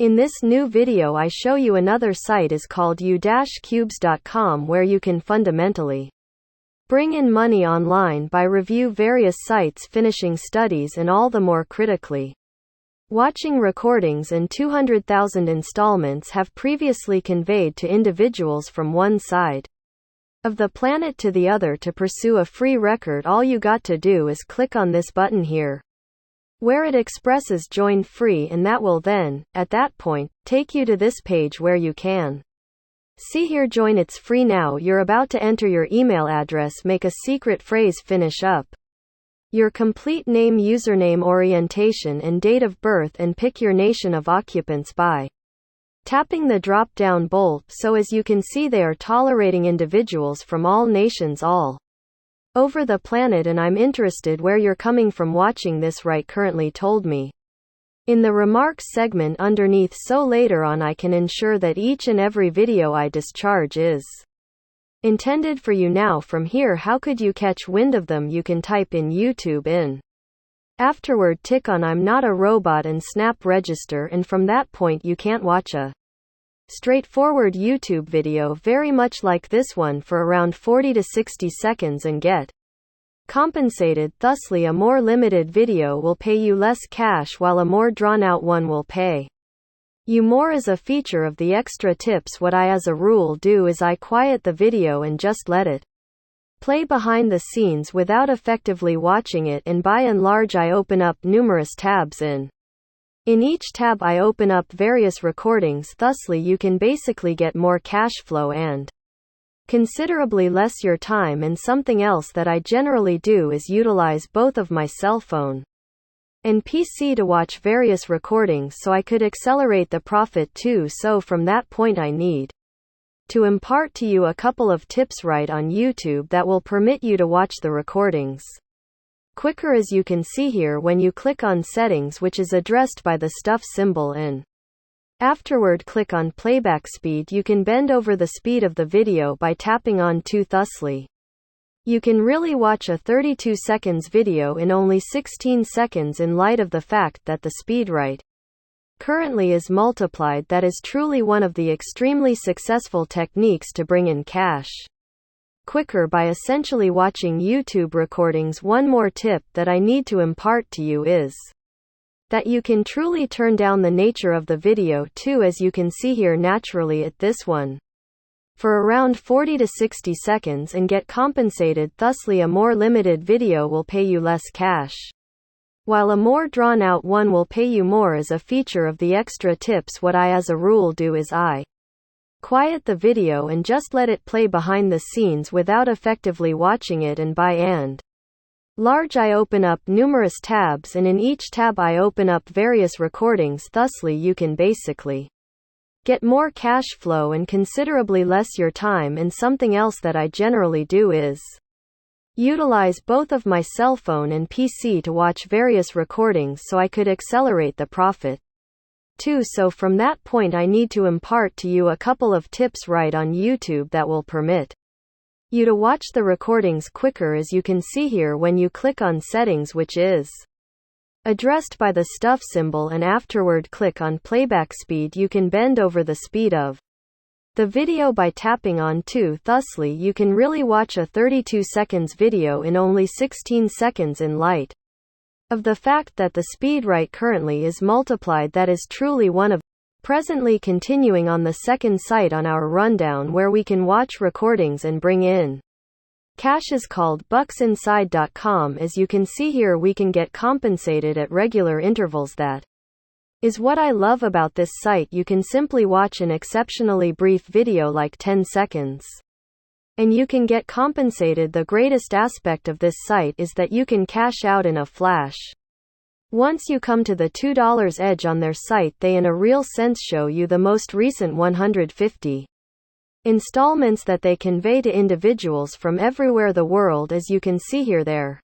In this new video I show you another site is called u-cubes.com where you can fundamentally bring in money online by review various sites finishing studies and all the more critically watching recordings and 200,000 installments have previously conveyed to individuals from one side of the planet to the other. To pursue a free record, all you got to do is click on this button here where it expresses join free, and that will then, at that point, take you to this page where you can see here join. It's free now. You're about to enter your email address, make a secret phrase, finish up your complete name, username, orientation and date of birth, and pick your nation of occupants by tapping the drop down bolt. So as you can see, they are tolerating individuals from all nations all over the planet, and I'm interested where you're coming from watching this right currently told me in the remarks segment underneath, so later on I can ensure that each and every video I discharge is intended for you. Now from here, how could you catch wind of them? You can type in YouTube in afterward, tick on I'm not a robot and snap register, and from that point you can't watch a straightforward YouTube video very much like this one for around 40 to 60 seconds and get compensated. Thusly, a more limited video will pay you less cash while a more drawn out one will pay you more as a feature of the extra tips. What I as a rule do is I quiet the video and just let it play behind the scenes without effectively watching it, and by and large I open up numerous tabs. In each tab I open up various recordings. Thusly you can basically get more cash flow and considerably less your time. And something else that I generally do is utilize both of my cell phone and PC to watch various recordings so I could accelerate the profit too. So from that point I need to impart to you a couple of tips right on YouTube that will permit you to watch the recordings quicker, as you can see here when you click on settings, which is addressed by the stuff symbol, and afterward click on playback speed. You can bend over the speed of the video by tapping on 2. Thusly you can really watch a 32 seconds video in only 16 seconds in light of the fact that the speed right currently is multiplied. That is truly one of the extremely successful techniques to bring in cash quicker by essentially watching YouTube recordings. One more tip that I need to impart to you is that you can truly turn down the nature of the video too, as you can see here naturally at this one for around 40 to 60 seconds and get compensated. Thusly, a more limited video will pay you less cash while a more drawn out one will pay you more as a feature of the extra tips. What I as a rule do is I quiet the video and just let it play behind the scenes without effectively watching it, and by and large I open up numerous tabs, and in each tab I open up various recordings. Thusly you can basically get more cash flow and considerably less your time. And something else that I generally do is utilize both of my cell phone and PC to watch various recordings so I could accelerate the profit too. So from that point I need to impart to you a couple of tips right on YouTube that will permit you to watch the recordings quicker, as you can see here when you click on settings, which is addressed by the stuff symbol, and afterward click on playback speed. You can bend over the speed of the video by tapping on 2. Thusly you can really watch a 32 seconds video in only 16 seconds in light of the fact that the speed right currently is multiplied. That is truly one of presently. Continuing on the second site on our rundown where we can watch recordings and bring in cash is called BucksInside.com. As you can see here, we can get compensated at regular intervals. That is what I love about this site. You can simply watch an exceptionally brief video like 10 seconds and you can get compensated. The greatest aspect of this site is that you can cash out in a flash. Once you come to the $2 edge on their site, they in a real sense show you the most recent 150 installments that they convey to individuals from everywhere the world. As you can see here, they're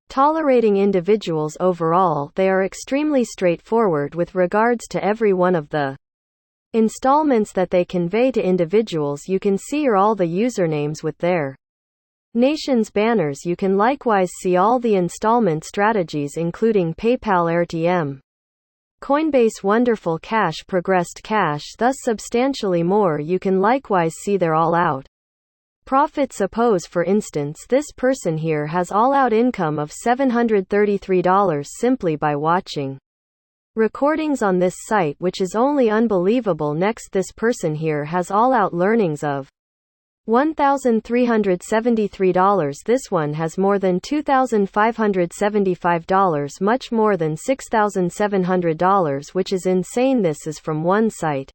tolerating individuals overall. They are extremely straightforward with regards to every one of the installments that they convey to individuals. You can see here all the usernames with their nations banners. You can likewise see all the installment strategies including PayPal, RTM, Coinbase Wonderful Cash Progressed Cash, thus substantially more. You can likewise see their all-out profit. Suppose for instance this person here has all-out income of $733 simply by watching recordings on this site, which is only unbelievable. Next, this person here has all-out learnings of $1,373. This one has more than $2,575, much more than $6,700, which is insane. This is from one site.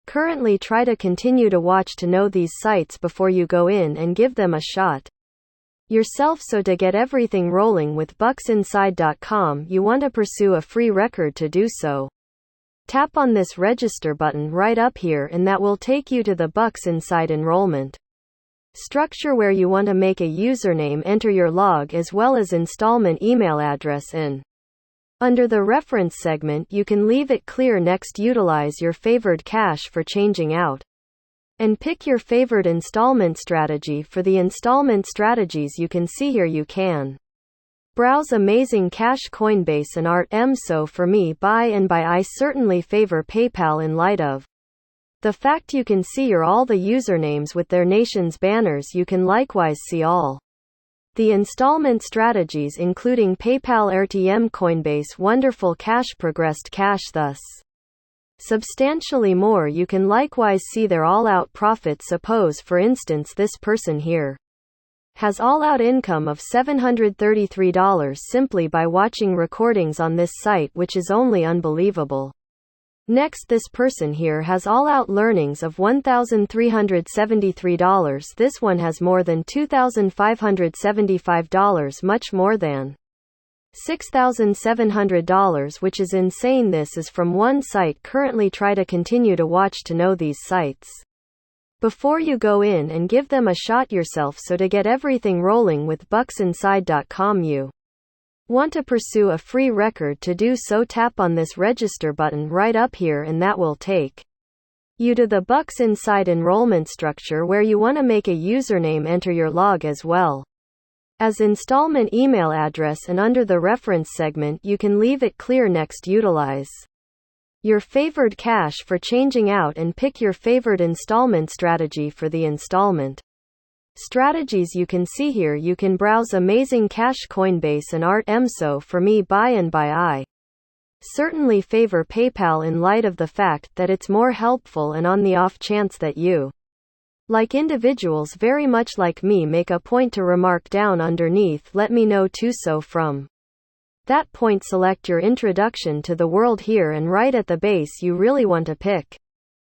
Currently, try to continue to watch to know these sites before you go in and give them a shot yourself. So to get everything rolling with BucksInside.com, you want to pursue a free record. To do so, tap on this register button right up here, and that will take you to the BucksInside enrollment structure where you want to make a username, enter your log as well as installment email address in. Under the reference segment, you can leave it clear. Next, utilize your favored cash for changing out and pick your favorite installment strategy. For the installment strategies you can see here, you can browse Amazing Cash, Coinbase and Art. So for me, I certainly favor PayPal in light of the fact you can see here all the usernames with their nation's banners. You can likewise see all the installment strategies including PayPal, RTM, Coinbase Wonderful Cash, Progressed Cash, thus substantially more. You can likewise see their all-out profit. Suppose for instance this person here has all-out income of $733 simply by watching recordings on this site, which is only unbelievable. Next, this person here has all-out learnings of $1,373. This one has more than $2,575, much more than $6,700, which is insane. This is from one site. Currently, try to continue to watch to know these sites before you go in and give them a shot yourself. So to get everything rolling with BucksInside.com, you want to pursue a free record. To do so, tap on this register button right up here, and that will take you to the BucksInside enrollment structure where you want to make a username, enter your log as well as installment email address, and under the reference segment you can leave it clear. Next, utilize your favored cash for changing out and pick your favorite installment strategy. For the installment strategies you can see here, you can browse Amazing Cash, Coinbase and Art. So for me, I certainly favor PayPal in light of the fact that it's more helpful, and on the off chance that you, like individuals very much like me, make a point to remark down underneath, let me know too. So from that point, select your introduction to the world here, and right at the base you really want to pick